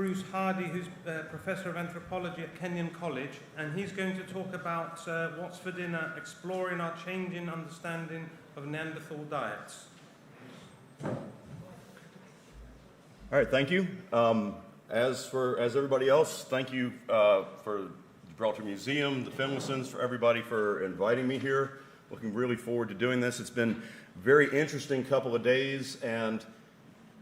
Bruce Hardy, who's Professor of Anthropology at Kenyon College, and he's going to talk about what's for dinner, exploring our changing understanding of Neanderthal diets. All right, thank you. As everybody else, thank you for Gibraltar Museum, the Finlaysons, for everybody for inviting me here. Looking really forward to doing this. It's been a very interesting couple of days, and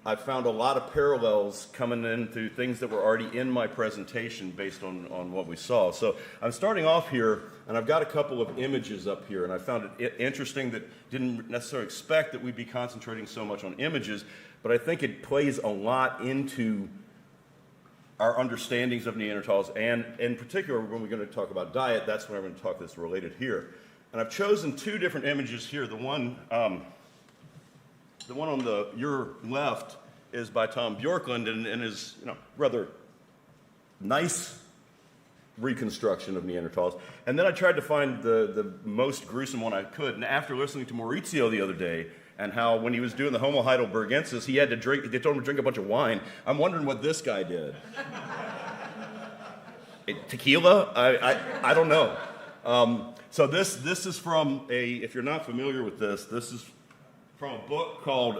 I've found a lot of parallels coming into things that were already in my presentation based on what we saw. So I'm starting off here, and I've got a couple of images up here, and I found it interesting that didn't necessarily expect that we'd be concentrating so much on images, but I think it plays a lot into our understandings of Neanderthals, and in particular, when we're going to talk about diet, that's when I'm going to talk this related here. And I've chosen two different images here. The one on your left is by Tom Bjorklund and is rather nice reconstruction of Neanderthals. And then I tried to find the most gruesome one I could. And after listening to Maurizio the other day, and how when he was doing the Homo heidelbergensis, he had to drink, they told him to drink a bunch of wine. I'm wondering what this guy did. Tequila? I don't know. So this is from if you're not familiar with this is from a book called,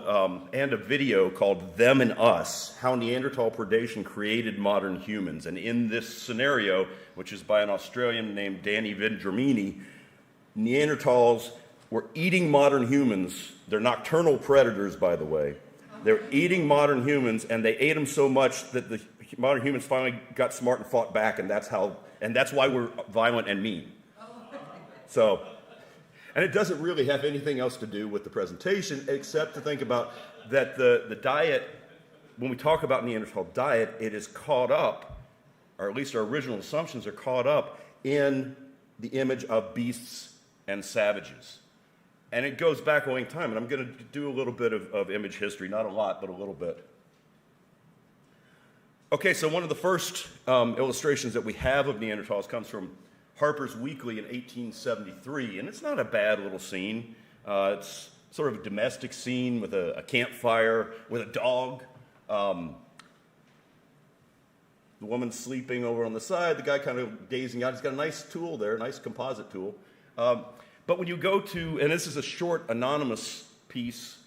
and a video called Them and Us, How Neanderthal Predation Created Modern Humans. And in this scenario, which is by an Australian named Danny Vendramini, Neanderthals were eating modern humans. They're nocturnal predators, by the way. They're eating modern humans, and they ate them so much that the modern humans finally got smart and fought back, and that's why we're violent and mean. So, and it doesn't really have anything else to do with the presentation except to think about that the diet, when we talk about Neanderthal diet, it is caught up, or at least our original assumptions are caught up in the image of beasts and savages. And it goes back a long time, and I'm going to do a little bit of image history, not a lot, but a little bit. Okay, so one of the first illustrations that we have of Neanderthals comes from Harper's Weekly in 1873, and it's not a bad little scene. It's sort of a domestic scene with a campfire, with a dog. The woman's sleeping over on the side, the guy kind of gazing out. He's got a nice tool there, a nice composite tool. But when you go to, and this is a short anonymous piece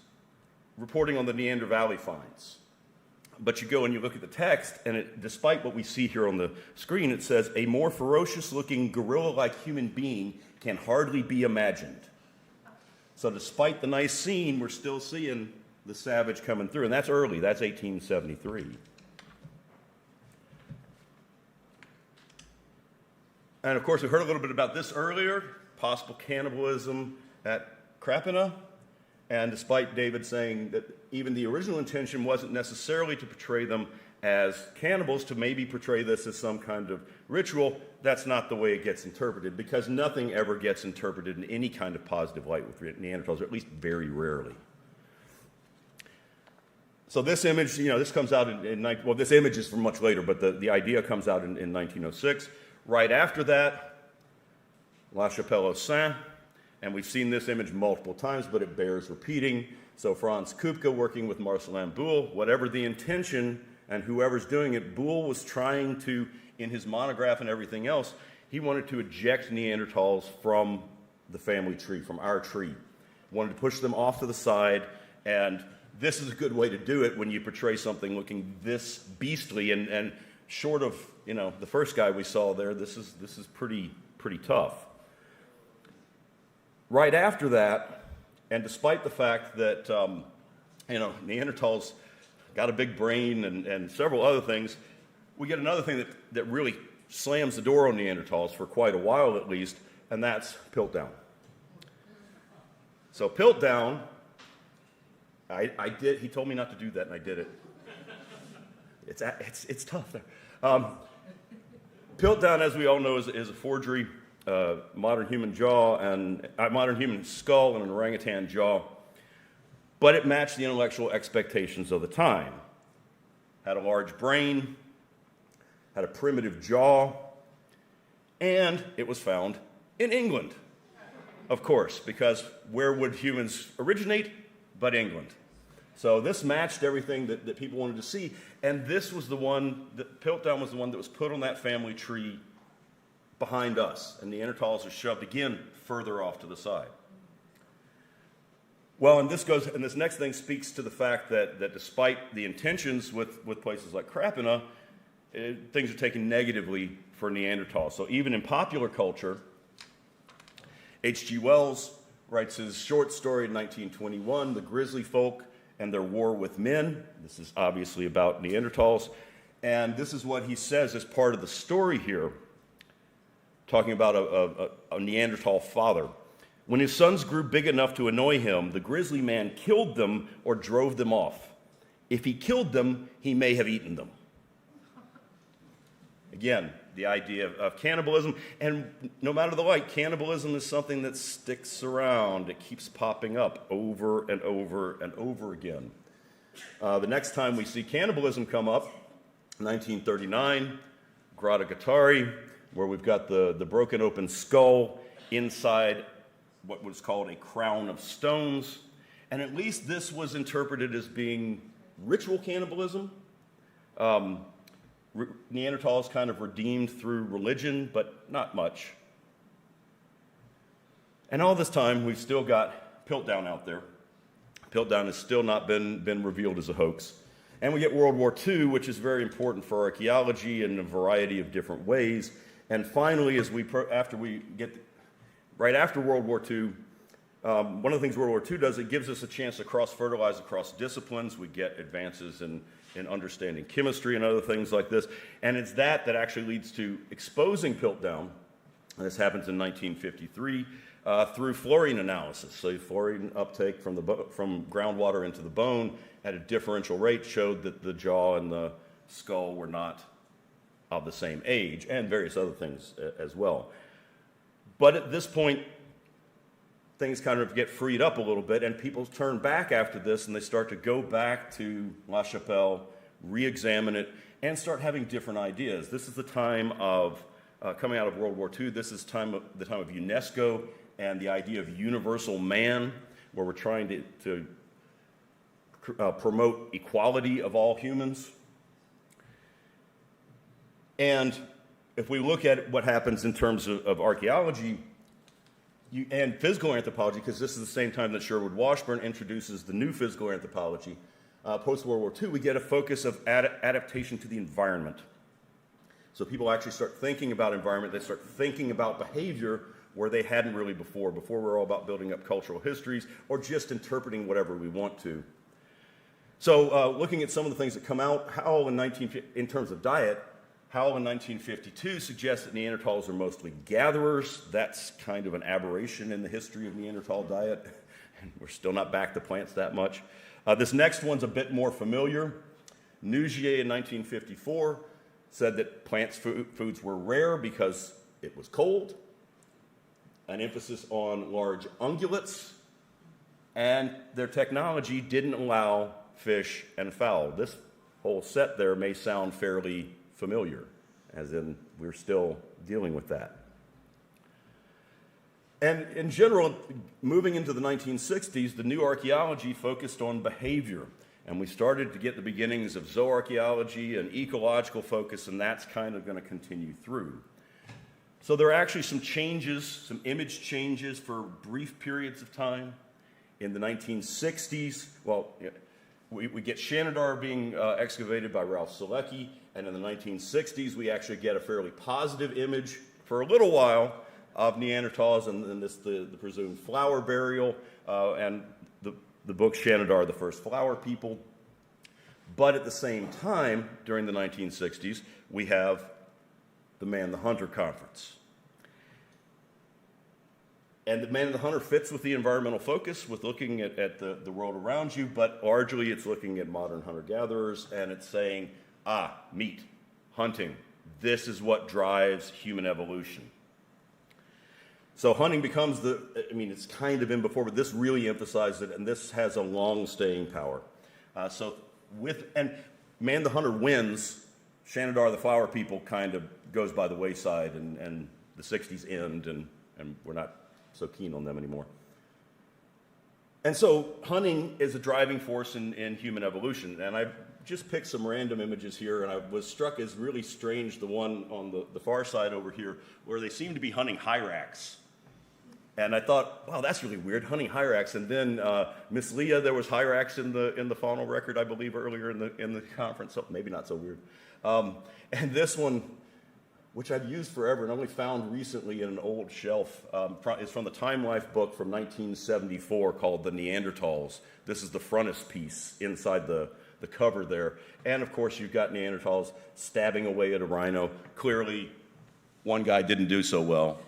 reporting on the Neander Valley finds, but you go and you look at the text, and despite what we see here on the screen, it says, a more ferocious-looking gorilla-like human being can hardly be imagined. So despite the nice scene, we're still seeing the savage coming through, and that's early. That's 1873. And of course, we heard a little bit about this earlier, possible cannibalism at Krapina. And despite David saying that even the original intention wasn't necessarily to portray them as cannibals, to maybe portray this as some kind of ritual, that's not the way it gets interpreted, because nothing ever gets interpreted in any kind of positive light with Neanderthals, or at least very rarely. So this image, this comes out well, this image is from much later, but the idea comes out in 1906. Right after that, La Chapelle au Saint, and we've seen this image multiple times, but it bears repeating. So Franz Kupka working with Marcelin Boule, whatever the intention and whoever's doing it, Boule was trying to, in his monograph and everything else, he wanted to eject Neanderthals from the family tree, from our tree. Wanted to push them off to the side, and this is a good way to do it when you portray something looking this beastly, and short of, the first guy we saw there, this is pretty tough. Right after that, and despite the fact that, Neanderthals got a big brain and several other things, we get another thing that really slams the door on Neanderthals for quite a while at least, and that's Piltdown. So Piltdown, he told me not to do that, and I did it. It's tough. Piltdown, as we all know, is a forgery. Modern human jaw and modern human skull and an orangutan jaw, but it matched the intellectual expectations of the time. Had a large brain, had a primitive jaw, and it was found in England, of course, because where would humans originate but England? So this matched everything that people wanted to see, and this was the one, Piltdown was the one that was put on that family tree behind us, and Neanderthals are shoved again further off to the side. Well, and this next thing speaks to the fact that despite the intentions with places like Krapina, things are taken negatively for Neanderthals. So even in popular culture, H.G. Wells writes his short story in 1921, The Grizzly Folk and Their War with Men. This is obviously about Neanderthals. And this is what he says as part of the story here, talking about a Neanderthal father. When his sons grew big enough to annoy him, the grizzly man killed them or drove them off. If he killed them, he may have eaten them. Again, the idea of cannibalism, and no matter the light, cannibalism is something that sticks around. It keeps popping up over and over and over again. The next time we see cannibalism come up, 1939, Grotta Dietary, where we've got the broken open skull inside what was called a crown of stones, and at least this was interpreted as being ritual cannibalism. Neanderthals kind of redeemed through religion, but not much. And all this time, we've still got Piltdown out there. Piltdown has still not been revealed as a hoax. And we get World War II, which is very important for archaeology in a variety of different ways. And finally, right after World War II, one of the things World War II does, it gives us a chance to cross-fertilize across disciplines. We get advances in understanding chemistry and other things like this. And it's that actually leads to exposing Piltdown. This happens in 1953 through fluorine analysis. So fluorine uptake from groundwater into the bone at a differential rate showed that the jaw and the skull were not of the same age, and various other things as well. But at this point, things kind of get freed up a little bit, and people turn back after this, and they start to go back to La Chapelle, re-examine it, and start having different ideas. This is the time of, coming out of World War II, this is the time of UNESCO and the idea of universal man, where we're trying to promote equality of all humans. And if we look at what happens in terms of archaeology and physical anthropology, because this is the same time that Sherwood Washburn introduces the new physical anthropology, post-World War II, we get a focus of adaptation to the environment. So people actually start thinking about environment, they start thinking about behavior where they hadn't really before. Before, we're all about building up cultural histories or just interpreting whatever we want to. So looking at some of the things that come out, Howell in terms of diet, Howell in 1952 suggests that Neanderthals are mostly gatherers. That's kind of an aberration in the history of Neanderthal diet. And we're still not back to plants that much. This next one's a bit more familiar. Nougier in 1954 said that plant foods were rare because it was cold. An emphasis on large ungulates. And their technology didn't allow fish and fowl. This whole set there may sound fairly familiar, as in we're still dealing with that. And in general, moving into the 1960s, the new archaeology focused on behavior. And we started to get the beginnings of zooarchaeology and ecological focus, and that's kind of going to continue through. So there are actually some changes, some image changes for brief periods of time. In the 1960s, well, we get Shanidar being excavated by Ralph Selecki, and in the 1960s, we actually get a fairly positive image for a little while of Neanderthals, and then the presumed flower burial, and the book Shanidar, the First Flower People. But at the same time, during the 1960s, we have the Man the Hunter Conference. And the Man the Hunter fits with the environmental focus, with looking at the world around you, but largely it's looking at modern hunter-gatherers, and it's saying, meat, hunting, this is what drives human evolution. So hunting becomes it's kind of been before, but this really emphasized it, and this has a long staying power. And Man the Hunter wins, Shanidar, the Flower People, kind of goes by the wayside, and the 60s end, and we're not so keen on them anymore. And so hunting is a driving force in human evolution. And I just picked some random images here, and I was struck as really strange, the one on the far side over here, where they seem to be hunting hyrax. And I thought, wow, that's really weird, hunting hyrax. And then Miss Leah, there was hyrax in the faunal record, I believe, earlier in the conference. So maybe not so weird. And this one, which I've used forever and only found recently in an old shelf, is from the Time Life book from 1974 called The Neanderthals. This is the frontispiece inside the cover there. And of course, you've got Neanderthals stabbing away at a rhino. Clearly, one guy didn't do so well.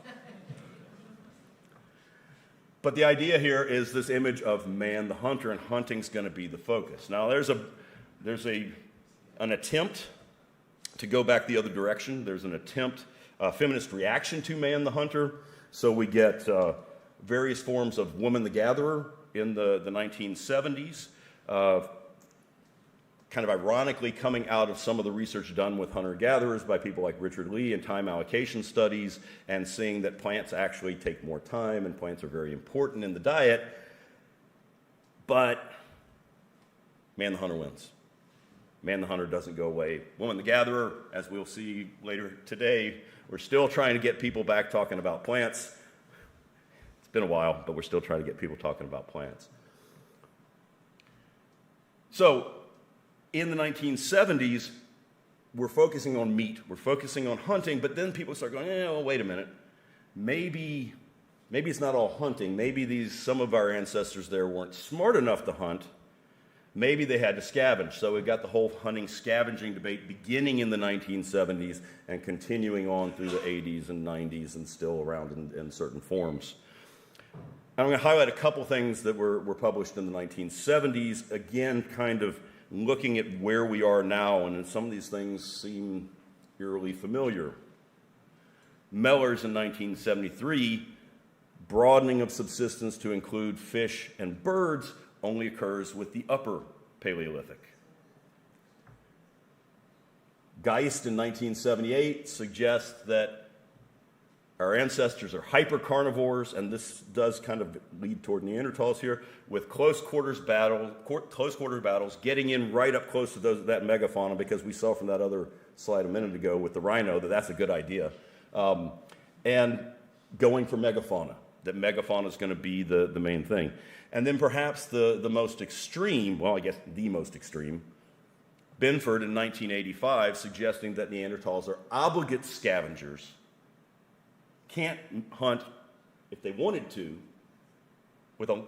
But the idea here is this image of man the hunter, and hunting's going to be the focus. Now, there's an attempt to go back the other direction. There's an attempt, feminist reaction to man the hunter. So we get various forms of woman the gatherer in the 1970s, kind of ironically coming out of some of the research done with hunter-gatherers by people like Richard Lee and time allocation studies, and seeing that plants actually take more time and plants are very important in the diet. But man the hunter wins. Man the hunter doesn't go away. Woman the gatherer, as we'll see later today, we're still trying to get people back talking about plants. It's been a while, but we're still trying to get people talking about plants. So, in the 1970s, we're focusing on meat, we're focusing on hunting, but then people start going, well, wait a minute. Maybe it's not all hunting. Maybe some of our ancestors there weren't smart enough to hunt. Maybe they had to scavenge. So we've got the whole hunting scavenging debate beginning in the 1970s and continuing on through the 80s and 90s and still around in certain forms. I'm going to highlight a couple things that were published in the 1970s, again, kind of looking at where we are now, and some of these things seem eerily familiar. Mellors in 1973, broadening of subsistence to include fish and birds only occurs with the upper Paleolithic. Geist in 1978 suggests that our ancestors are hypercarnivores, and this does kind of lead toward Neanderthals here, with close quarters battles, getting in right up close to that megafauna, because we saw from that other slide a minute ago with the rhino that that's a good idea, and going for megafauna, that megafauna is going to be the main thing. And then perhaps the most extreme, well, I guess the most extreme, Binford in 1985, suggesting that Neanderthals are obligate scavengers, can't hunt if they wanted to,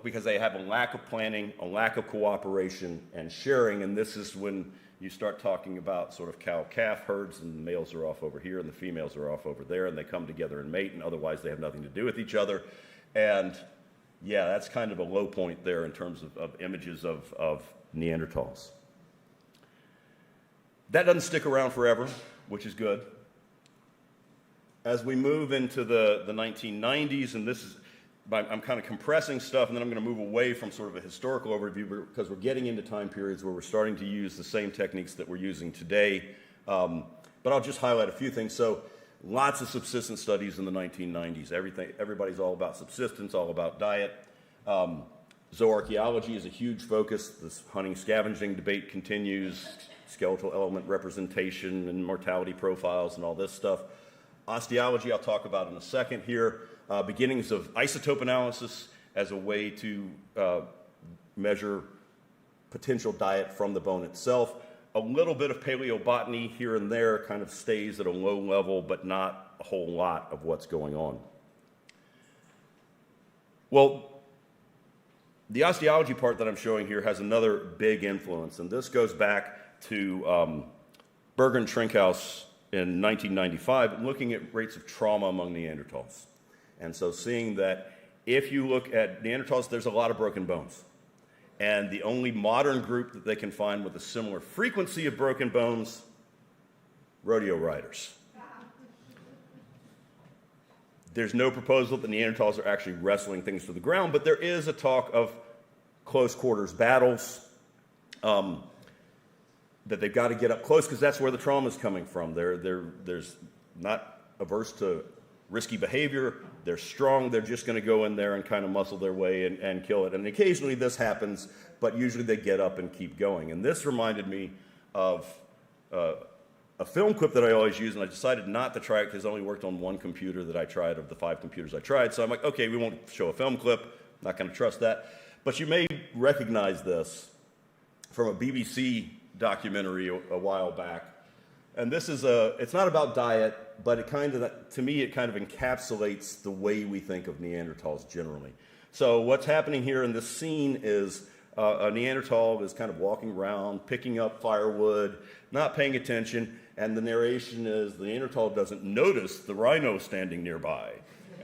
because they have a lack of planning, a lack of cooperation and sharing, and this is when you start talking about sort of cow-calf herds, and the males are off over here and the females are off over there, and they come together and mate, and otherwise they have nothing to do with each other. And yeah, that's kind of a low point there in terms of images of Neanderthals. That doesn't stick around forever, which is good. As we move into the 1990s, and this is, I'm kind of compressing stuff, and then I'm going to move away from sort of a historical overview because we're getting into time periods where we're starting to use the same techniques that we're using today. But I'll just highlight a few things. So lots of subsistence studies in the 1990s. Everybody's all about subsistence, all about diet. Zooarchaeology is a huge focus. This hunting scavenging debate continues. Skeletal element representation and mortality profiles and all this stuff. Osteology I'll talk about in a second here. Beginnings of isotope analysis as a way to measure potential diet from the bone itself. A little bit of paleobotany here and there kind of stays at a low level, but not a whole lot of what's going on. Well, the osteology part that I'm showing here has another big influence, and this goes back to Berger and Trinkhaus in 1995, looking at rates of trauma among Neanderthals. And so seeing that if you look at Neanderthals, there's a lot of broken bones. And the only modern group that they can find with a similar frequency of broken bones, rodeo riders. There's no proposal that Neanderthals are actually wrestling things to the ground, but there is a talk of close quarters battles, that they've got to get up close because that's where the trauma is coming from. There's not averse to risky behavior, they're strong, they're just going to go in there and kind of muscle their way and kill it. And occasionally this happens, but usually they get up and keep going. And this reminded me of a film clip that I always use, and I decided not to try it because it only worked on one computer that I tried of the 5 computers I tried. So I'm like, okay, we won't show a film clip, not going to trust that. But you may recognize this from a BBC documentary a while back. And this is it's not about diet, but it kind of, to me, it kind of encapsulates the way we think of Neanderthals generally. So what's happening here in this scene is a Neanderthal is kind of walking around, picking up firewood, not paying attention, and the narration is the Neanderthal doesn't notice the rhino standing nearby.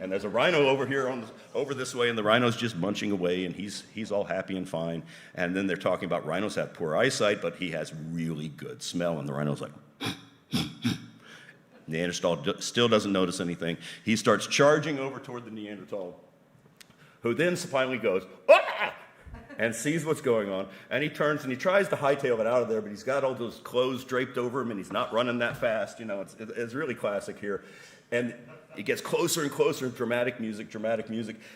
And there's a rhino over here, over this way, and the rhino's just munching away, and he's all happy and fine. And then they're talking about rhinos have poor eyesight, but he has really good smell, and the rhino's like, Neanderthal still doesn't notice anything. He starts charging over toward the Neanderthal, who then finally goes, ah! And sees what's going on, and he turns and he tries to hightail it out of there, but he's got all those clothes draped over him, and he's not running that fast. You know, it's really classic here. And it gets closer and closer, dramatic music,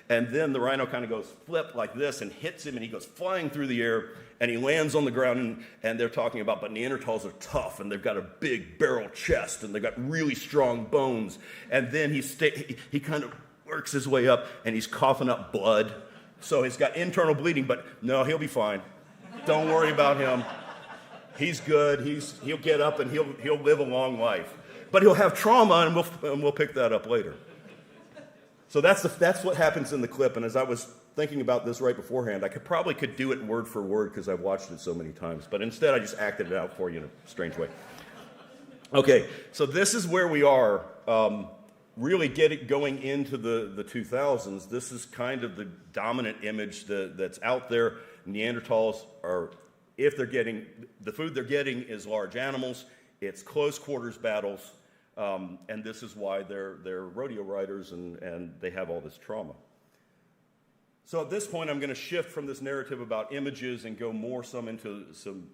and then the rhino kind of goes flip like this and hits him, and he goes flying through the air, and he lands on the ground, and they're talking about, but Neanderthals are tough, and they've got a big barrel chest, and they've got really strong bones. And then he kind of works his way up, and he's coughing up blood. So he's got internal bleeding, but no, he'll be fine. Don't worry about him. He's good. He'll get up and he'll live a long life. But he'll have trauma, and we'll pick that up later. So that's what happens in the clip. And as I was thinking about this right beforehand, I probably could do it word for word because I've watched it so many times. But instead, I just acted it out for you in a strange way. Okay, so this is where we are. Really going into the 2000s, this is kind of the dominant image that's out there. Neanderthals are, if they're getting, the food they're getting is large animals, it's close quarters battles, and this is why they're rodeo riders and they have all this trauma. So at this point, I'm going to shift from this narrative about images and go more into some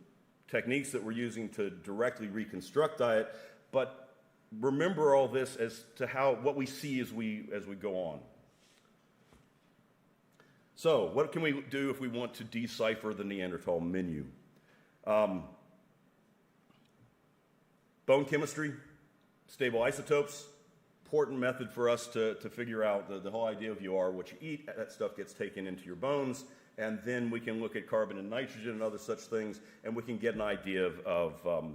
techniques that we're using to directly reconstruct diet, but remember all this as to what we see as we go on. So, what can we do if we want to decipher the Neanderthal menu? Bone chemistry, stable isotopes, important method for us to figure out the whole idea of you are what you eat. That stuff gets taken into your bones, and then we can look at carbon and nitrogen and other such things, and we can get an idea of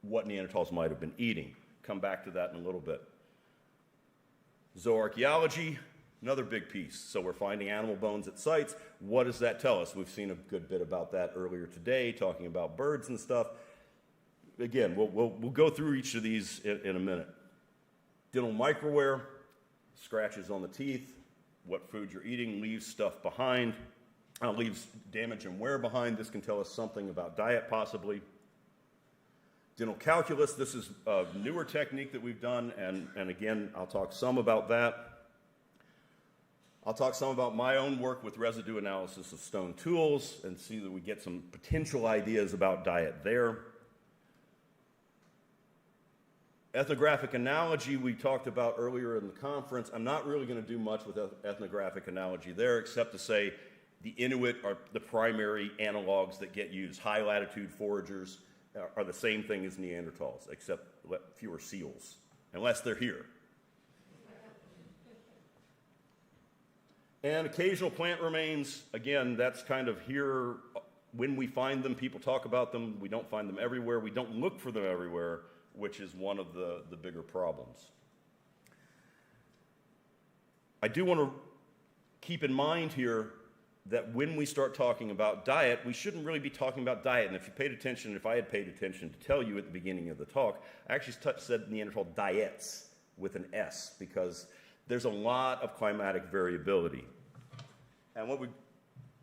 what Neanderthals might have been eating. Come back to that in a little bit. Zooarchaeology, another big piece. So we're finding animal bones at sites. What does that tell us? We've seen a good bit about that earlier today, talking about birds and stuff. Again, we'll go through each of these in a minute. Dental microwear, scratches on the teeth, what food you're eating, leaves stuff behind, leaves damage and wear behind. This can tell us something about diet possibly. Dental calculus, this is a newer technique that we've done, and again, I'll talk some about that. I'll talk some about my own work with residue analysis of stone tools and see that we get some potential ideas about diet there. Ethnographic analogy we talked about earlier in the conference. I'm not really going to do much with ethnographic analogy there except to say the Inuit are the primary analogs that get used. High latitude foragers are the same thing as Neanderthals, except fewer seals, unless they're here. And occasional plant remains, again, that's kind of here. When we find them, people talk about them. We don't find them everywhere. We don't look for them everywhere, which is one of the bigger problems. I do want to keep in mind here that when we start talking about diet, we shouldn't really be talking about diet. And if you paid attention, if I had paid attention to tell you at the beginning of the talk, I actually said Neanderthal diets with an S because there's a lot of climatic variability. And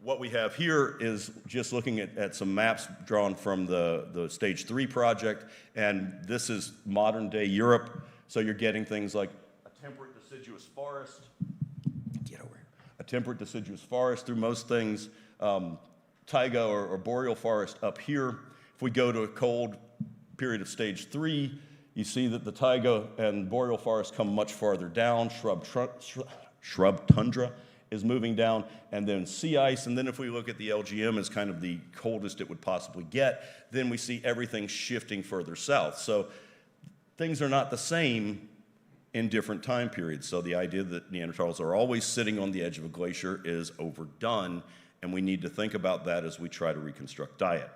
what we have here is just looking at some maps drawn from the Stage 3 project, and this is modern day Europe. So you're getting things like a temperate deciduous forest, temperate deciduous forest through most things, taiga or boreal forest up here. If we go to a cold period of Stage 3, you see that the taiga and boreal forests come much farther down. Shrub tundra is moving down, and then sea ice. And then if we look at the LGM as kind of the coldest it would possibly get, then we see everything shifting further south. So things are not the same in different time periods. So the idea that Neanderthals are always sitting on the edge of a glacier is overdone, and we need to think about that as we try to reconstruct diet.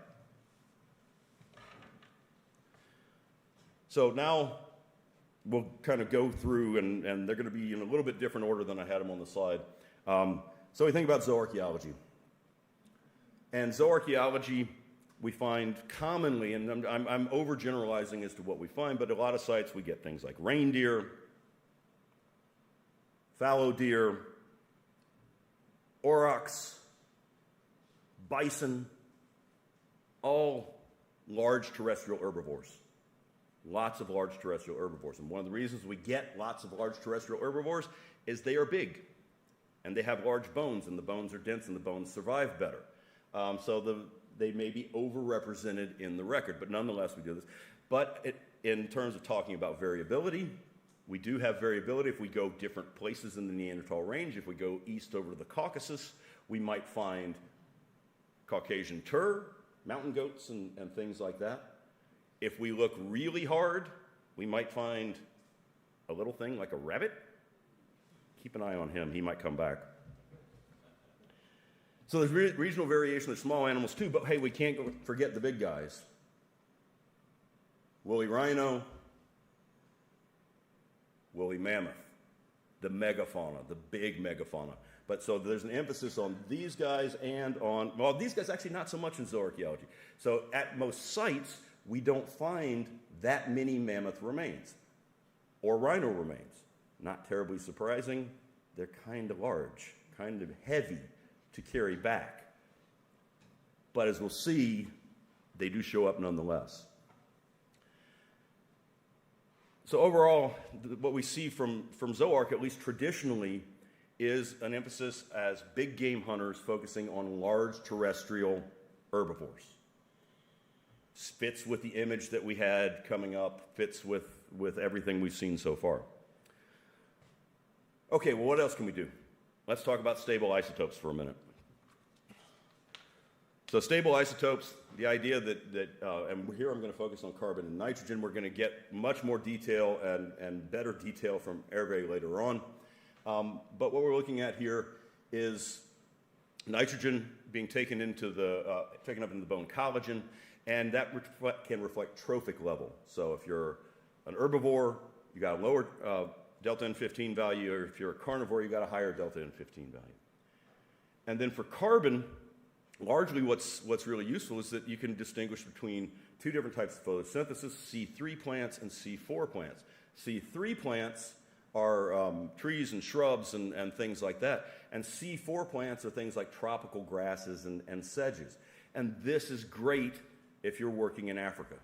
So now we'll kind of go through, and they're going to be in a little bit different order than I had them on the slide. So we think about zooarchaeology. And zooarchaeology, we find commonly, and I'm overgeneralizing as to what we find, but a lot of sites we get things like reindeer, fallow deer, aurochs, bison, all large terrestrial herbivores. Lots of large terrestrial herbivores. And one of the reasons we get lots of large terrestrial herbivores is they are big. And they have large bones, and the bones are dense, and the bones survive better. They may be overrepresented in the record, but nonetheless we do this. But in terms of talking about variability, we do have variability if we go different places in the Neanderthal range. If we go east over to the Caucasus, we might find Caucasian tur, mountain goats, and things like that. If we look really hard, we might find a little thing like a rabbit. Keep an eye on him, he might come back. So there's regional variation, there's small animals too, but hey, we can't forget the big guys. Woolly rhino, woolly mammoth, the megafauna, the big megafauna. But so there's an emphasis on these guys and on, well, these guys actually not so much in zooarchaeology. So at most sites, we don't find that many mammoth remains or rhino remains. Not terribly surprising, they're kind of large, kind of heavy to carry back. But as we'll see, they do show up nonetheless. So overall, what we see from zooarch, at least traditionally, is an emphasis as big game hunters focusing on large terrestrial herbivores. Fits with the image that we had coming up, fits with everything we've seen so far. Okay, well, what else can we do? Let's talk about stable isotopes for a minute. So stable isotopes, the idea that and here I'm going to focus on carbon and nitrogen. We're going to get much more detail and better detail from Hervé later on. But what we're looking at here is nitrogen being taken up into the bone collagen, and that can reflect trophic level. So if you're an herbivore, you got a lower delta N15 value, or if you're a carnivore, you got a higher delta N15 value. And then for carbon, largely what's really useful is that you can distinguish between two different types of photosynthesis, C3 plants and C4 plants. C3 plants are trees and shrubs and things like that. And C4 plants are things like tropical grasses and sedges. And this is great if you're working in Africa,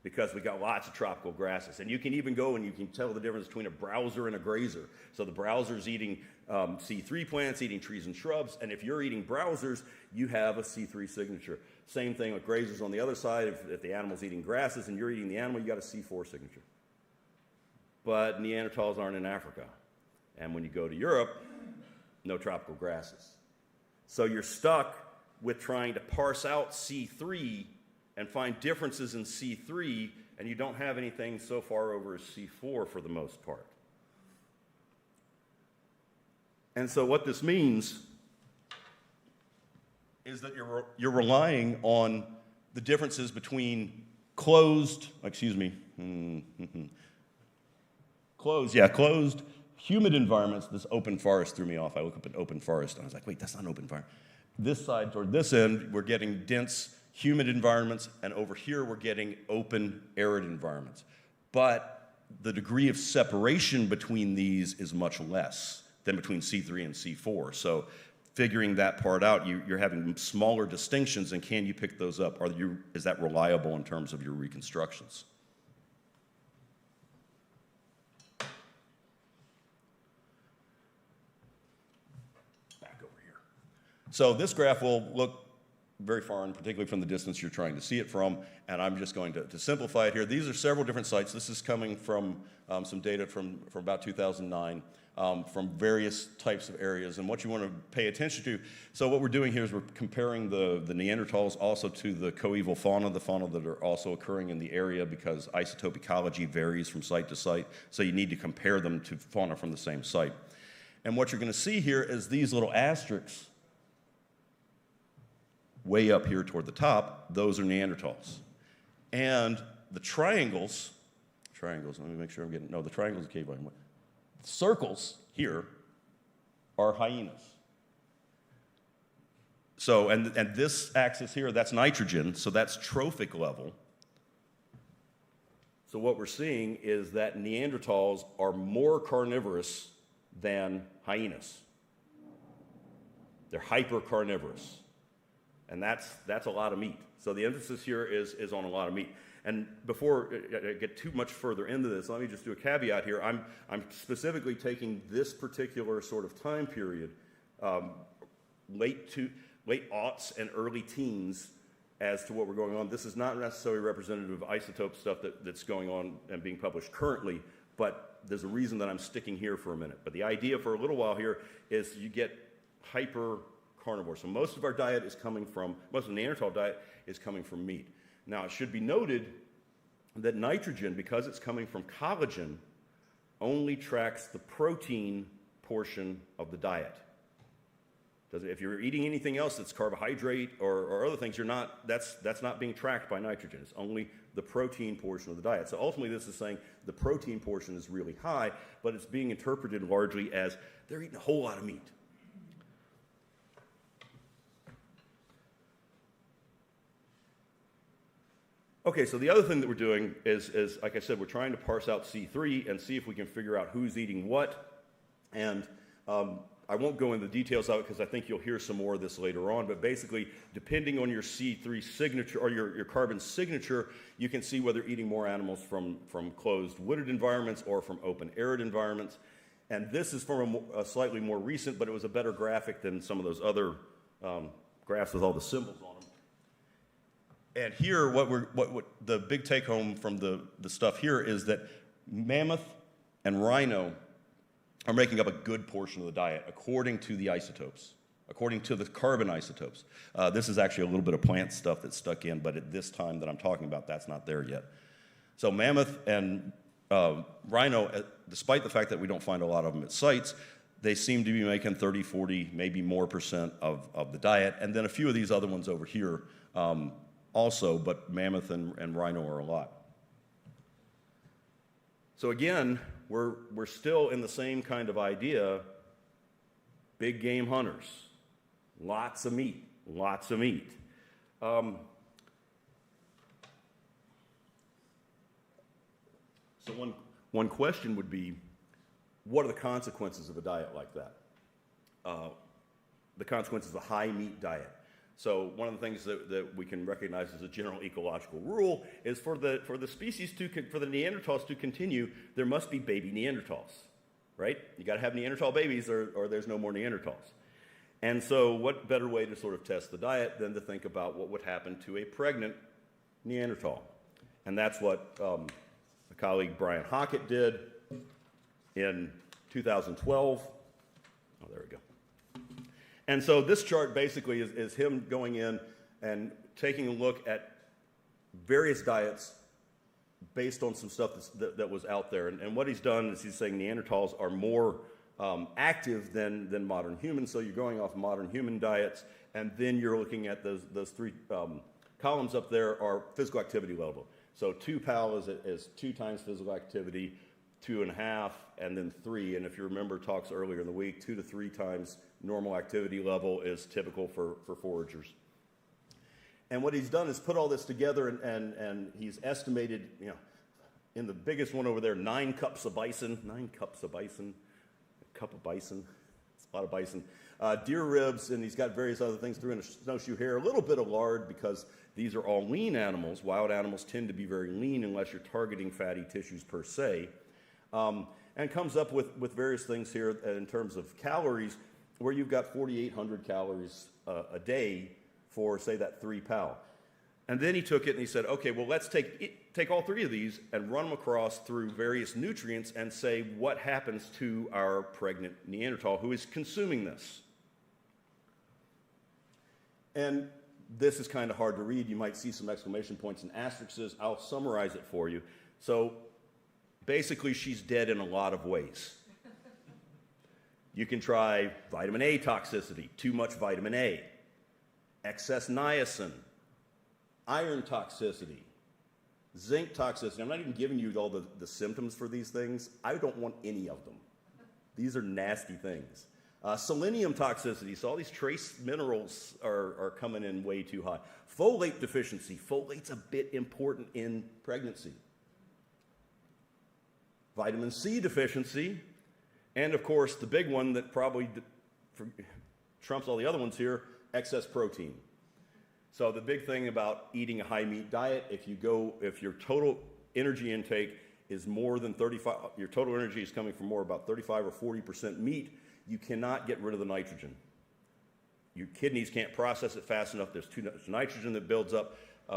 because we got lots of tropical grasses. And you can even go and you can tell the difference between a browser and a grazer. So the browser's eating C3 plants, eating trees and shrubs, and if you're eating browsers, you have a C3 signature. Same thing with grazers on the other side. If the animal's eating grasses and you're eating the animal, you got a C4 signature. But Neanderthals aren't in Africa. And when you go to Europe, no tropical grasses. So you're stuck with trying to parse out C3 and find differences in C3, and you don't have anything so far over as C4 for the most part. And so what this means is that you're relying on the differences between closed humid environments. This open forest threw me off. I looked up at open forest, and I was like, wait, that's not an open environment. This side toward this end, we're getting dense, humid environments, and over here we're getting open, arid environments. But the degree of separation between these is much less than between C3 and C4. So figuring that part out, you're having smaller distinctions, and can you pick those up? Is that reliable in terms of your reconstructions? Back over here. So this graph will look very foreign, particularly from the distance you're trying to see it from, and I'm just going to simplify it here. These are several different sites. This is coming from some data from about 2009 from various types of areas, and what you want to pay attention to. So what we're doing here is we're comparing the Neanderthals also to the coeval fauna, the fauna that are also occurring in the area, because isotope ecology varies from site to site, so you need to compare them to fauna from the same site. And what you're going to see here is these little asterisks way up here toward the top, those are Neanderthals. And the triangles, let me make sure I'm getting, no, the triangles are cave line. Circles here are hyenas. So, and this axis here, that's nitrogen, so that's trophic level. So what we're seeing is that Neanderthals are more carnivorous than hyenas. They're hypercarnivorous. And that's a lot of meat. So the emphasis here is on a lot of meat. And before I get too much further into this, let me just do a caveat here. I'm specifically taking this particular sort of time period, late aughts and early teens, as to what we're going on. This is not necessarily representative of isotope stuff that's going on and being published currently, but there's a reason that I'm sticking here for a minute. But the idea for a little while here is you get hypercarnivore. So most of our diet is coming from, most of the Neanderthal diet is coming from meat. Now, it should be noted that nitrogen, because it's coming from collagen, only tracks the protein portion of the diet. If you're eating anything else that's carbohydrate or other things, that's not being tracked by nitrogen. It's only the protein portion of the diet. So ultimately, this is saying the protein portion is really high, but it's being interpreted largely as they're eating a whole lot of meat. Okay, so the other thing that we're doing is, like I said, we're trying to parse out C3 and see if we can figure out who's eating what. And I won't go into the details of it because I think you'll hear some more of this later on. But basically, depending on your C3 signature or your carbon signature, you can see whether eating more animals from closed wooded environments or from open arid environments. And this is from a slightly more recent, but it was a better graphic than some of those other graphs with all the symbols on them. And here, what the big take home from the stuff here is that mammoth and rhino are making up a good portion of the diet according to the isotopes, according to the carbon isotopes. This is actually a little bit of plant stuff that's stuck in, but at this time that I'm talking about, that's not there yet. So mammoth and rhino, despite the fact that we don't find a lot of them at sites, they seem to be making 30, 40, maybe more % of the diet. And then a few of these other ones over here also, but mammoth and rhino are a lot. So again, we're still in the same kind of idea. Big game hunters, lots of meat, lots of meat. So one question would be, what are the consequences of a diet like that? The consequences of a high meat diet. So one of the things that we can recognize as a general ecological rule is for the species for the Neanderthals to continue, there must be baby Neanderthals, right? You got to have Neanderthal babies or there's no more Neanderthals. And so what better way to sort of test the diet than to think about what would happen to a pregnant Neanderthal? And that's what my colleague Brian Hockett did in 2012. Oh, there we go. And so this chart basically is him going in and taking a look at various diets based on some stuff that was out there. And what he's done is he's saying Neanderthals are more active than modern humans. So you're going off modern human diets, and then you're looking at those three columns up there are physical activity level. So 2 pal is 2 times physical activity, 2.5, and then 3. And if you remember talks earlier in the week, 2 to 3 times normal activity level is typical for foragers. And what he's done is put all this together, and he's estimated, in the biggest one over there, 9 cups of bison, 9 cups of bison, a cup of bison, it's a lot of bison, deer ribs, and he's got various other things, 300 snowshoe hare, a little bit of lard, because these are all lean animals. Wild animals tend to be very lean unless you're targeting fatty tissues per se. And comes up with various things here in terms of calories, where you've got 4,800 calories a day for, say, that 3 pal. And then he took it and he said, okay, well, let's take all 3 of these and run them across through various nutrients and say what happens to our pregnant Neanderthal who is consuming this. And this is kind of hard to read. You might see some exclamation points and asterisks. I'll summarize it for you. So basically, she's dead in a lot of ways. You can try vitamin A toxicity, too much vitamin A, excess niacin, iron toxicity, zinc toxicity. I'm not even giving you all the symptoms for these things. I don't want any of them. These are nasty things. Selenium toxicity, so all these trace minerals are coming in way too high. Folate deficiency, folate's a bit important in pregnancy. Vitamin C deficiency, and of course the big one that probably trumps all the other ones here, excess protein. So the big thing about eating a high meat diet, if your total energy intake is more than 35, your total energy is coming from more about 35 or 40% meat, you cannot get rid of the nitrogen. Your kidneys can't process it fast enough. There's too much nitrogen that builds up.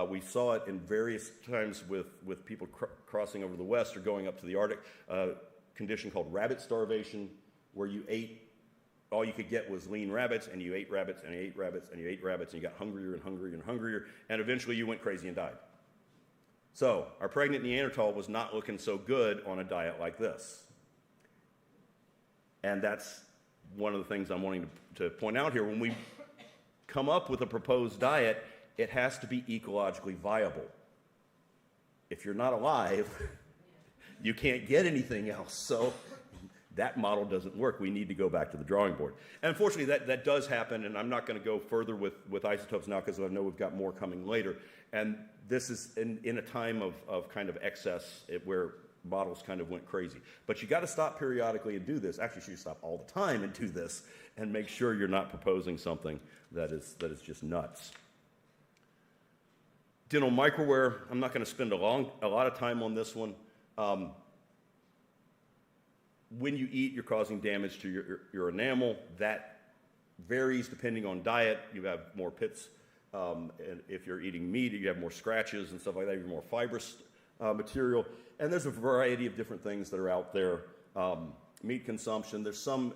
We saw it in various times with people crossing over the West or going up to the Arctic, a condition called rabbit starvation, where you ate, all you could get was lean rabbits, and you ate rabbits, and you ate rabbits, and you ate rabbits, and you got hungrier and hungrier and hungrier, and eventually you went crazy and died. So our pregnant Neanderthal was not looking so good on a diet like this. And that's one of the things I'm wanting to point out here. When we come up with a proposed diet, it has to be ecologically viable. If you're not alive, you can't get anything else. So that model doesn't work. We need to go back to the drawing board. And unfortunately, that does happen, and I'm not going to go further with isotopes now because I know we've got more coming later. And this is in a time of kind of excess where models kind of went crazy. But you got to stop periodically and do this. Actually, you should stop all the time and do this and make sure you're not proposing something that is just nuts. Dental microwear, I'm not going to spend a lot of time on this one. When you eat, you're causing damage to your enamel. That varies depending on diet. You have more pits. And if you're eating meat, you have more scratches and stuff like that. You have more fibrous material. And there's a variety of different things that are out there. Meat consumption. There's some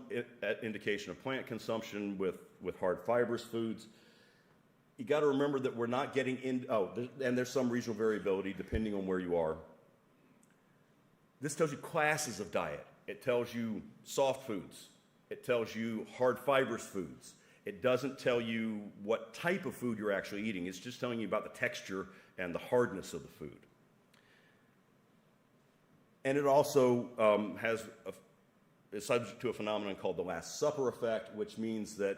indication of plant consumption with hard fibrous foods. You got to remember that we're not getting in. And there's some regional variability depending on where you are. This tells you classes of diet. It tells you soft foods. It tells you hard fibrous foods. It doesn't tell you what type of food you're actually eating. It's just telling you about the texture and the hardness of the food. And it also is subject to a phenomenon called the Last Supper effect, which means that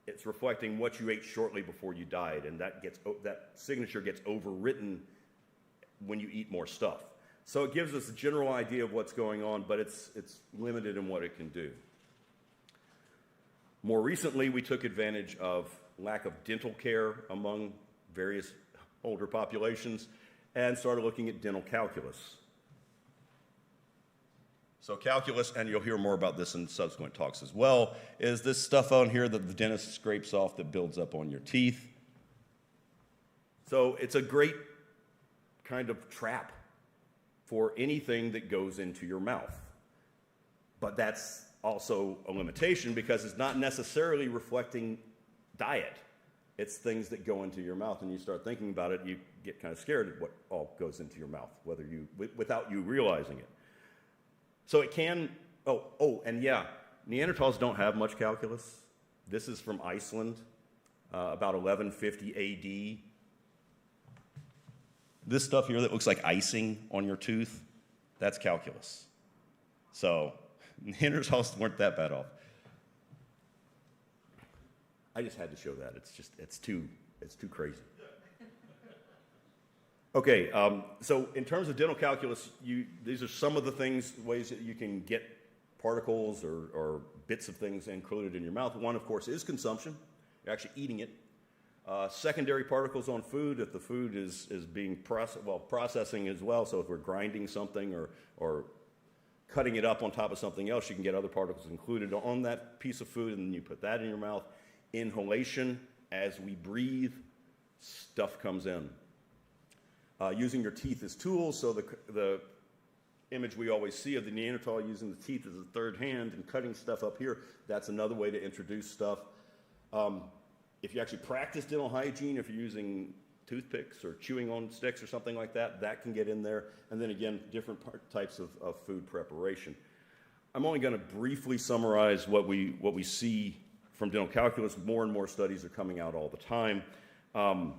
it's reflecting what you ate shortly before you died, and that signature gets overwritten when you eat more stuff. So it gives us a general idea of what's going on, but it's limited in what it can do. More recently, we took advantage of lack of dental care among various older populations and started looking at dental calculus. So calculus, and you'll hear more about this in subsequent talks as well, is this stuff on here that the dentist scrapes off that builds up on your teeth. So it's a great kind of trap for anything that goes into your mouth. But that's also a limitation because it's not necessarily reflecting diet. It's things that go into your mouth, and you start thinking about it, you get kind of scared at what all goes into your mouth, without you realizing it. So it can, and yeah, Neanderthals don't have much calculus. This is from Iceland, about 1150 AD. This stuff here that looks like icing on your tooth, that's calculus. So Neanderthals weren't that bad off. I just had to show that. It's too crazy. Okay, so in terms of dental calculus, these are some of the ways that you can get particles or bits of things included in your mouth. One, of course, is consumption. You're actually eating it. Secondary particles on food, if the food is being processing as well. So if we're grinding something or cutting it up on top of something else, you can get other particles included on that piece of food, and then you put that in your mouth. Inhalation, as we breathe, stuff comes in. Using your teeth as tools, so the image we always see of the Neanderthal using the teeth as a third hand and cutting stuff up here, that's another way to introduce stuff. If you actually practice dental hygiene, if you're using toothpicks or chewing on sticks or something like that, that can get in there. And then again, different types of food preparation. I'm only going to briefly summarize what we see from dental calculus. More and more studies are coming out all the time. And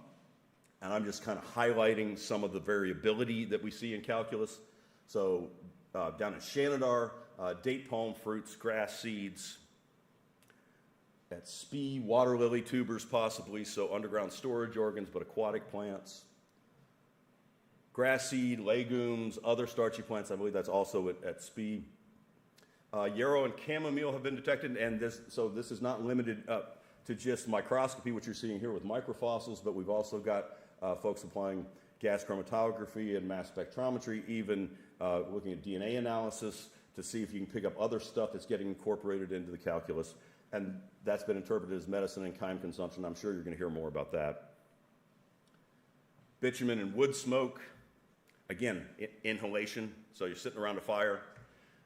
I'm just kind of highlighting some of the variability that we see in calculus. So down at Shanidar, date palm fruits, grass seeds. At Spee, water lily tubers possibly, so underground storage organs, but aquatic plants. Grass seed, legumes, other starchy plants, I believe that's also at Spee. Yarrow and chamomile have been detected, and this is not limited to just microscopy, which you're seeing here with microfossils, but we've also got folks applying gas chromatography and mass spectrometry, even looking at DNA analysis to see if you can pick up other stuff that's getting incorporated into the calculus. And that's been interpreted as medicine and chyme consumption. I'm sure you're going to hear more about that. Bitumen and wood smoke. Again, inhalation, so you're sitting around a fire.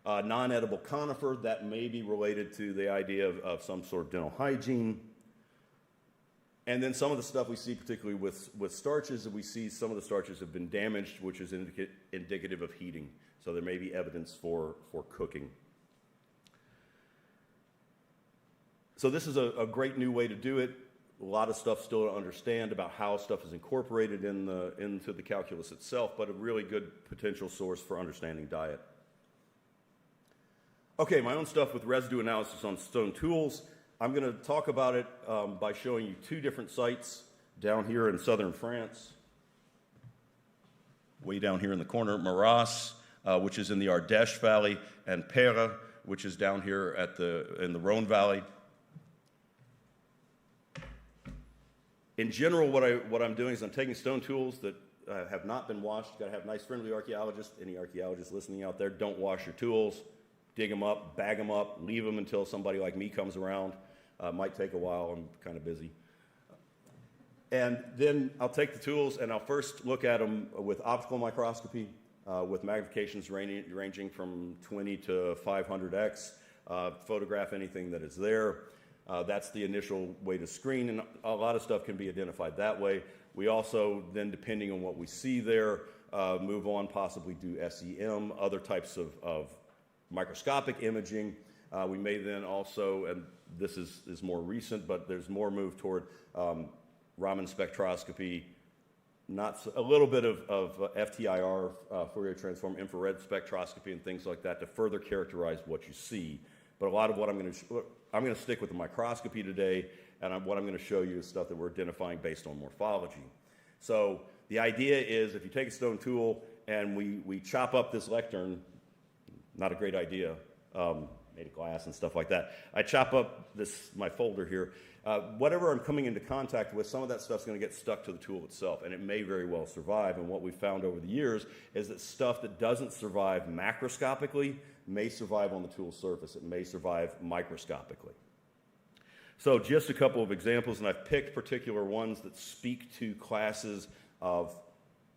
Non-edible conifer, that may be related to the idea of some sort of dental hygiene. And then some of the stuff we see, particularly with starches, we see some of the starches have been damaged, which is indicative of heating. So there may be evidence for cooking. So this is a great new way to do it. A lot of stuff still to understand about how stuff is incorporated into the calculus itself, but a really good potential source for understanding diet. Okay, my own stuff with residue analysis on stone tools. I'm going to talk about it by showing you two different sites down here in southern France. Way down here in the corner, Maras, which is in the Ardèche Valley, and Pere, which is down here in the Rhone Valley. In general, what I'm doing is I'm taking stone tools that have not been washed. You've got to have nice, friendly archaeologists. Any archaeologists listening out there, don't wash your tools. Dig them up, bag them up, leave them until somebody like me comes around. Might take a while. I'm kind of busy. And then I'll take the tools and I'll first look at them with optical microscopy with magnifications ranging from 20 to 500x. Photograph anything that is there. That's the initial way to screen, and a lot of stuff can be identified that way. We also then, depending on what we see there, move on, possibly do SEM, other types of microscopic imaging. We may then also, and this is more recent, but there's more move toward Raman spectroscopy, a little bit of FTIR, Fourier transform infrared spectroscopy and things like that to further characterize what you see. But a lot of what I'm going to stick with the microscopy today, and what I'm going to show you is stuff that we're identifying based on morphology. So the idea is if you take a stone tool and we chop up this lectern, not a great idea, made of glass and stuff like that. I chop up my folder here. Whatever I'm coming into contact with, some of that stuff's going to get stuck to the tool itself, and it may very well survive. And what we've found over the years is that stuff that doesn't survive macroscopically may survive on the tool surface. It may survive microscopically. So just a couple of examples, and I've picked particular ones that speak to classes of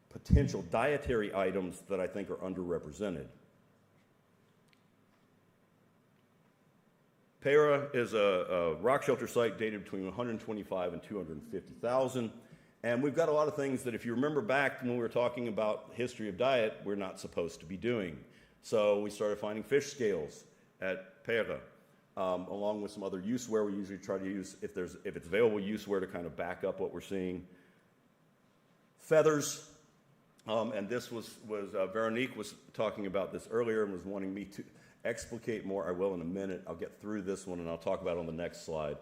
potential dietary items that I think are underrepresented. Pera is a rock shelter site dated between 125 and 250,000. And we've got a lot of things that, if you remember back when we were talking about the history of diet, we're not supposed to be doing. So we started finding fish scales at Pera, along with some other useware. We usually try to use, if it's available useware, to kind of back up what we're seeing. Feathers, and this was Veronique was talking about this earlier and was wanting me to explicate more. I will in a minute. I'll get through this one and I'll talk about it on the next slide.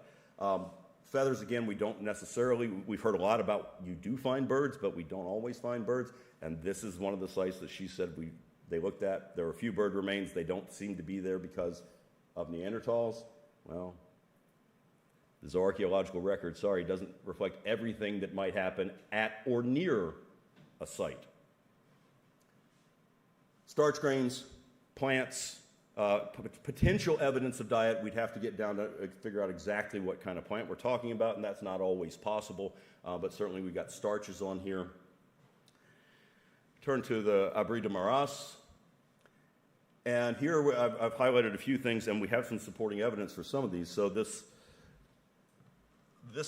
Feathers, again, we don't necessarily, we've heard a lot about you do find birds, but we don't always find birds. And this is one of the sites that she said they looked at. There were a few bird remains. They don't seem to be there because of Neanderthals. Well, the zooarchaeological record, sorry, doesn't reflect everything that might happen at or near a site. Starch grains, plants, Potential evidence of diet, we'd have to get down to figure out exactly what kind of plant we're talking about, and that's not always possible, but certainly we've got starches on here. Turn to the abri de maras. And here I've highlighted a few things, and we have some supporting evidence for some of these. So this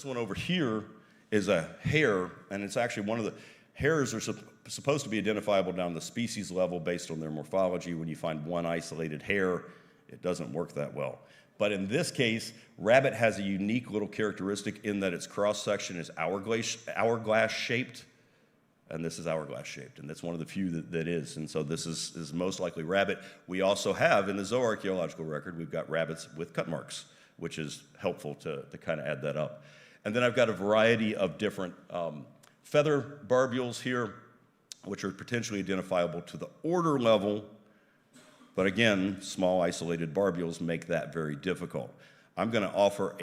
one over here is a hare, and it's actually one of the hares are supposed to be identifiable down the species level based on their morphology. When you find one isolated hare, it doesn't work that well. But in this case, rabbit has a unique little characteristic in that its cross-section is hourglass-shaped, and this is hourglass-shaped, and that's one of the few that is. And so this is most likely rabbit. We also have, in the zooarchaeological record, we've got rabbits with cut marks, which is helpful to kind of add that up. And then I've got a variety of different feather barbules here, which are potentially identifiable to the order level, but again, small isolated barbules make that very difficult. I'm going to offer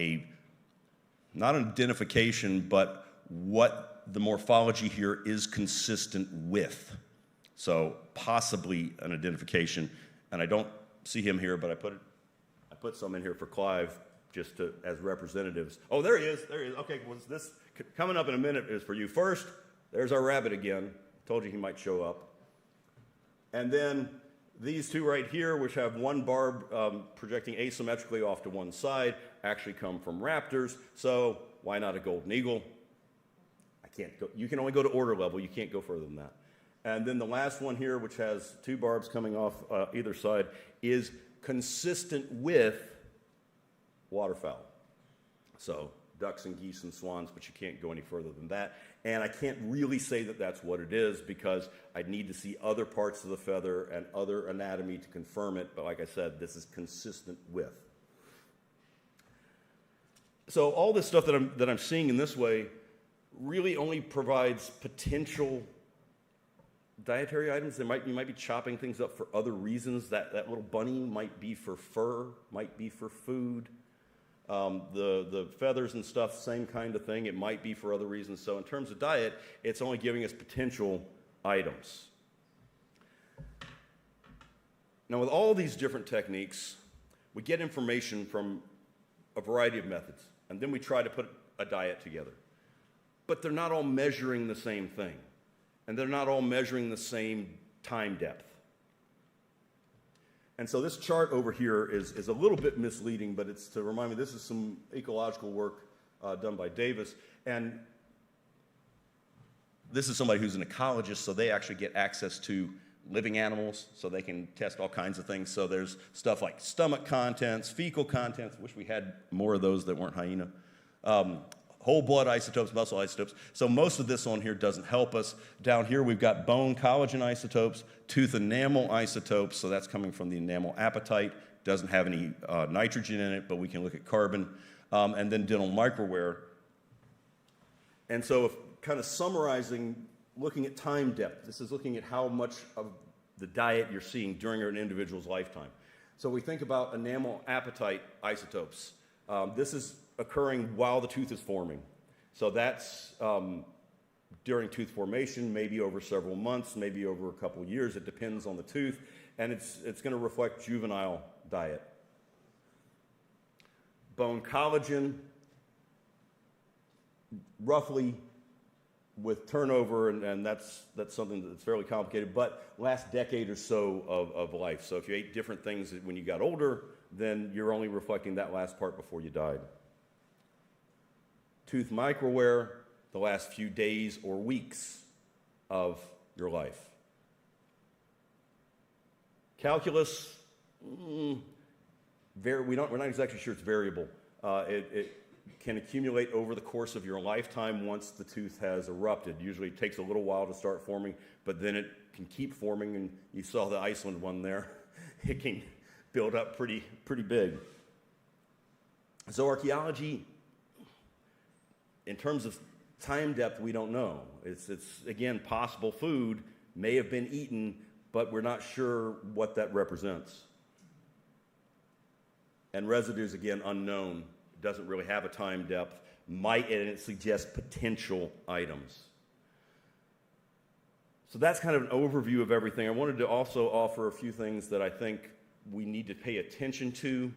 not an identification, but what the morphology here is consistent with. So possibly an identification, and I don't see him here, but I put some in here for Clive just as representatives. Oh, there he is. Okay, well, this coming up in a minute is for you. First, there's our rabbit again. Told you he might show up. And then these two right here, which have one barb projecting asymmetrically off to one side, actually come from raptors. So why not a golden eagle? You can only go to order level. You can't go further than that. And then the last one here, which has two barbs coming off either side, is consistent with waterfowl. So ducks and geese and swans, but you can't go any further than that. And I can't really say that that's what it is because I'd need to see other parts of the feather and other anatomy to confirm it. But like I said, this is consistent with. So all this stuff that I'm seeing in this way really only provides potential dietary items. You might be chopping things up for other reasons. That little bunny might be for fur, might be for food. The feathers and stuff, same kind of thing. It might be for other reasons. So in terms of diet, it's only giving us potential items. Now with all these different techniques, we get information from a variety of methods, and then we try to put a diet together. But they're not all measuring the same thing, and they're not all measuring the same time depth. And so this chart over here is a little bit misleading, but it's to remind me this is some ecological work done by Davis. And this is somebody who's an ecologist, so they actually get access to living animals, so they can test all kinds of things. So there's stuff like stomach contents, fecal contents. Wish we had more of those that weren't hyena. Whole blood isotopes, muscle isotopes. So most of this on here doesn't help us. Down here we've got bone collagen isotopes, tooth enamel isotopes, so that's coming from the enamel apatite. Doesn't have any nitrogen in it, but we can look at carbon. And then dental microwear. And so if kind of summarizing, looking at time depth, this is looking at how much of the diet you're seeing during an individual's lifetime. So we think about enamel apatite isotopes. This is occurring while the tooth is forming. So that's during tooth formation, maybe over several months, maybe over a couple of years. It depends on the tooth, and it's going to reflect juvenile diet. Bone collagen, roughly with turnover, and that's something that's fairly complicated, but last decade or so of life. So if you ate different things when you got older, then you're only reflecting that last part before you died. Tooth microwear, the last few days or weeks of your life. Calculus, we're not exactly sure it's variable. It can accumulate over the course of your lifetime once the tooth has erupted. Usually it takes a little while to start forming, but then it can keep forming, and you saw the Iceland one there. It can build up pretty big. Zooarchaeology, in terms of time depth, we don't know. It's again, possible food may have been eaten, but we're not sure what that represents. And residues, again, unknown. It doesn't really have a time depth. And it suggests potential items. So that's kind of an overview of everything. I wanted to also offer a few things that I think we need to pay attention to.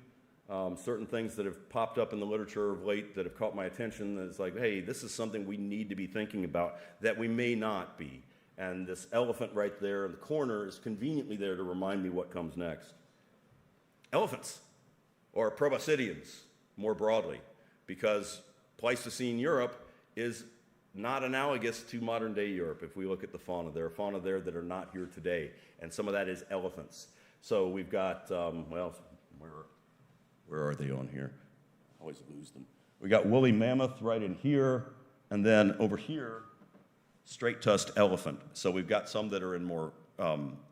Certain things that have popped up in the literature of late that have caught my attention that it's like, hey, this is something we need to be thinking about that we may not be. And this elephant right there in the corner is conveniently there to remind me what comes next. Elephants, or proboscideans, more broadly, because Pleistocene Europe is not analogous to modern-day Europe. If we look at the fauna, there are fauna there that are not here today, and some of that is elephants. So we've got, well, where are they on here? I always lose them. We got woolly mammoth right in here, and then over here, straight-tusked elephant. So we've got some that are in more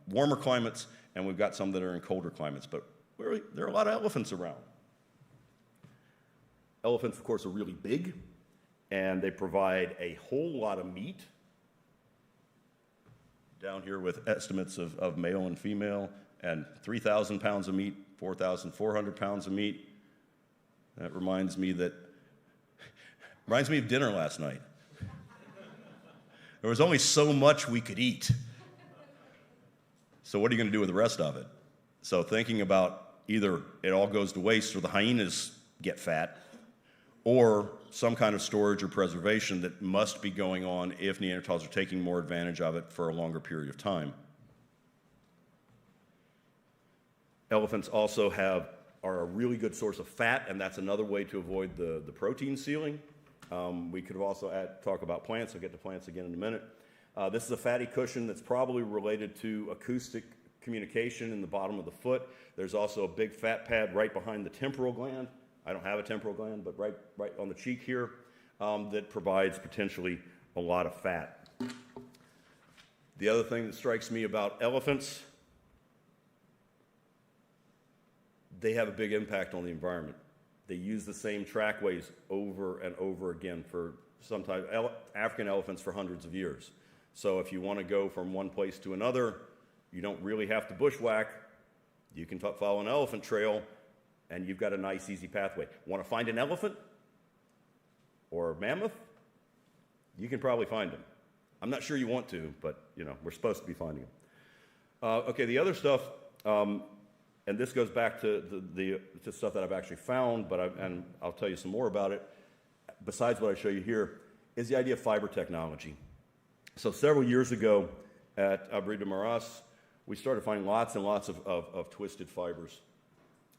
warmer climates, and we've got some that are in colder climates, but there are a lot of elephants around. Elephants, of course, are really big, and they provide a whole lot of meat. Down here with estimates of male and female, and 3,000 pounds of meat, 4,400 pounds of meat. That reminds me of dinner last night. There was only so much we could eat. So what are you going to do with the rest of it? So thinking about either it all goes to waste or the hyenas get fat, or some kind of storage or preservation that must be going on if Neanderthals are taking more advantage of it for a longer period of time. Elephants also are a really good source of fat, and that's another way to avoid the protein ceiling. We could also talk about plants. I'll get to plants again in a minute. This is a fatty cushion that's probably related to acoustic communication in the bottom of the foot. There's also a big fat pad right behind the temporal gland. I don't have a temporal gland, but right on the cheek here, that provides potentially a lot of fat. The other thing that strikes me about elephants, they have a big impact on the environment. They use the same trackways over and over again for sometimes African elephants for hundreds of years. So if you want to go from one place to another, you don't really have to bushwhack. You can follow an elephant trail, and you've got a nice, easy pathway. Want to find an elephant or a mammoth? You can probably find them. I'm not sure you want to, but we're supposed to be finding them. Okay, the other stuff, and this goes back to the stuff that I've actually found, and I'll tell you some more about it, besides what I show you here, is the idea of fiber technology. So several years ago at Abri de Maras, we started finding lots and lots of twisted fibers.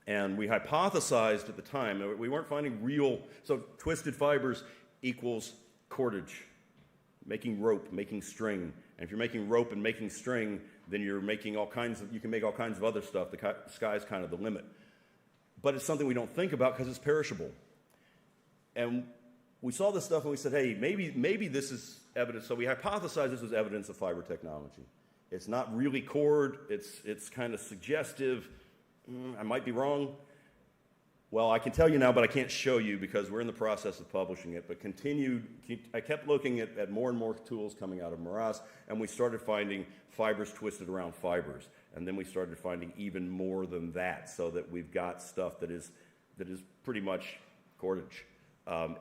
And we hypothesized at the time, we weren't finding so twisted fibers equals cordage, making rope, making string. And if you're making rope and making string, then you're making you can make all kinds of other stuff. The sky's kind of the limit. But it's something we don't think about because it's perishable. And we saw this stuff and we said, hey, maybe this is evidence. So we hypothesized this was evidence of fiber technology. It's not really cord. It's kind of suggestive. I might be wrong. Well, I can tell you now, but I can't show you because we're in the process of publishing it. But I kept looking at more and more tools coming out of Maras, and we started finding fibers twisted around fibers. And then we started finding even more than that, so that we've got stuff that is pretty much cordage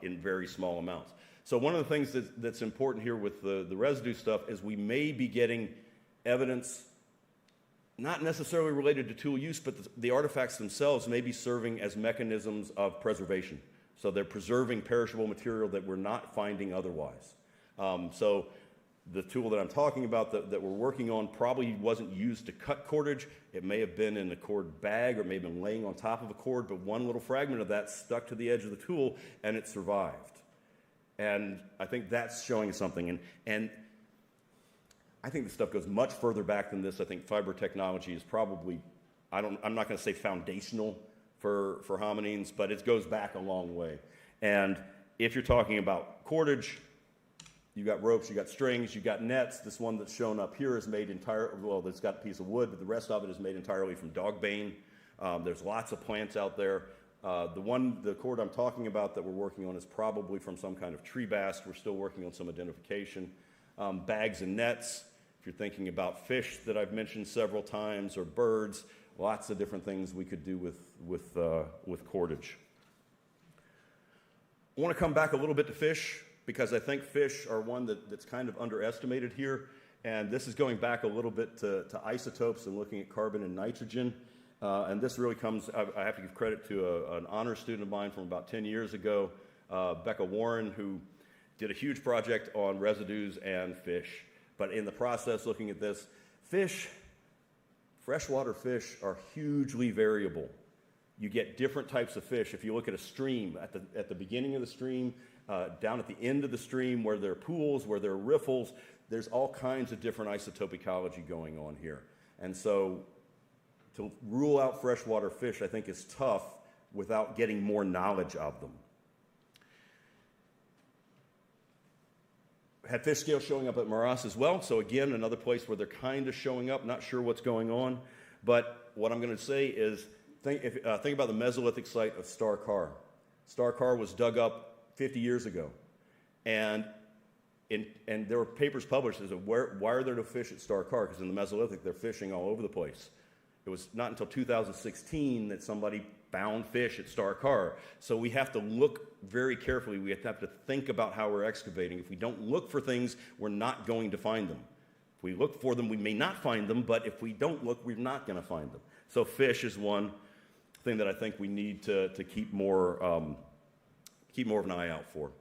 in very small amounts. So one of the things that's important here with the residue stuff is we may be getting evidence not necessarily related to tool use, but the artifacts themselves may be serving as mechanisms of preservation. So they're preserving perishable material that we're not finding otherwise. So the tool that I'm talking about that we're working on probably wasn't used to cut cordage. It may have been in a cord bag or may have been laying on top of a cord, but one little fragment of that stuck to the edge of the tool and it survived. And I think that's showing something. And I think this stuff goes much further back than this. I think fiber technology is probably, I'm not going to say foundational for hominines, but it goes back a long way. And if you're talking about cordage, you got ropes, you got strings, you got nets. This one that's shown up here is made it's got a piece of wood, but the rest of it is made entirely from dog bane. There's lots of plants out there. The cord I'm talking about that we're working on is probably from some kind of tree bast. We're still working on some identification. Bags and nets. If you're thinking about fish that I've mentioned several times, or birds, lots of different things we could do with cordage. I want to come back a little bit to fish, because I think fish are one that's kind of underestimated here. And this is going back a little bit to isotopes and looking at carbon and nitrogen. And this really comes, I have to give credit to an honor student of mine from about 10 years ago, Becca Warren, who did a huge project on residues and fish. But in the process, looking at this, freshwater fish are hugely variable. You get different types of fish. If you look at a stream, at the beginning of the stream, down at the end of the stream, where there are pools, where there are riffles, there's all kinds of different isotope ecology going on here. And so to rule out freshwater fish, I think, is tough without getting more knowledge of them. Had fish scales showing up at Maras as well. So again, another place where they're kind of showing up, not sure what's going on. But what I'm going to say is, think about the Mesolithic site of Star Car. Star Car was dug up 50 years ago. And there were papers published that said, why are there no fish at Star Car? Because in the Mesolithic, they're fishing all over the place. It was not until 2016 that somebody found fish at Star Car. So we have to look very carefully. We have to think about how we're excavating. If we don't look for things, we're not going to find them. If we look for them, we may not find them, but if we don't look, we're not going to find them. So fish is one thing that I think we need to keep more of an eye out for.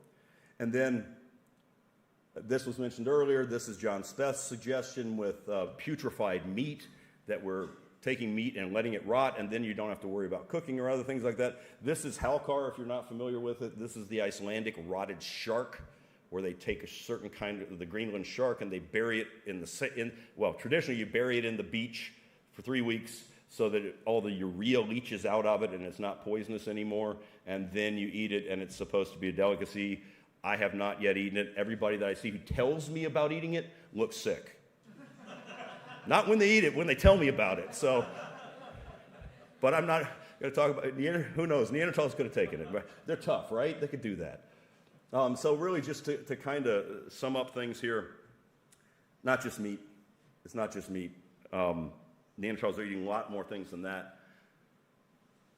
And then, this was mentioned earlier, this is John Speth's suggestion with putrefied meat, that we're taking meat and letting it rot, and then you don't have to worry about cooking or other things like that. This is halkar, if you're not familiar with it. This is the Icelandic rotted shark, where they take a certain kind of the Greenland shark and they bury it well, traditionally you bury it in the beach for 3 weeks so that all the urea leaches out of it and it's not poisonous anymore, and then you eat it and it's supposed to be a delicacy. I have not yet eaten it. Everybody that I see who tells me about eating it looks sick. Not when they eat it, when they tell me about it. So, but I'm not going to talk about it. Who knows? Neanderthals could have taken it. They're tough, right? They could do that. So really just to kind of sum up things here, not just meat. It's not just meat. Neanderthals are eating a lot more things than that.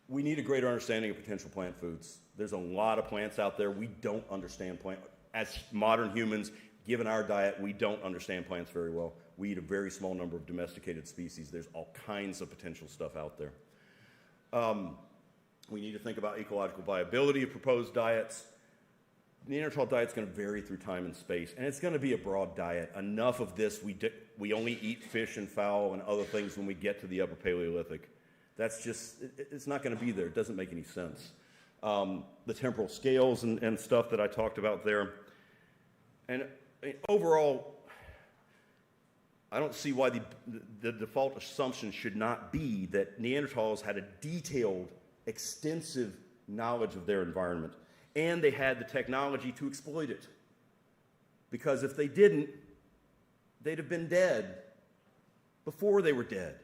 We need a greater understanding of potential plant foods. There's a lot of plants out there. We don't understand plants. As modern humans, given our diet, we don't understand plants very well. We eat a very small number of domesticated species. There's all kinds of potential stuff out there. We need to think about ecological viability of proposed diets. The Neanderthal diet's going to vary through time and space, and it's going to be a broad diet. Enough of this, we only eat fish and fowl and other things when we get to the Upper Paleolithic. That's just, it's not going to be there. It doesn't make any sense. The temporal scales and stuff that I talked about there. And overall, I don't see why the default assumption should not be that Neanderthals had a detailed, extensive knowledge of their environment, and they had the technology to exploit it. Because if they didn't, they'd have been dead before they were dead.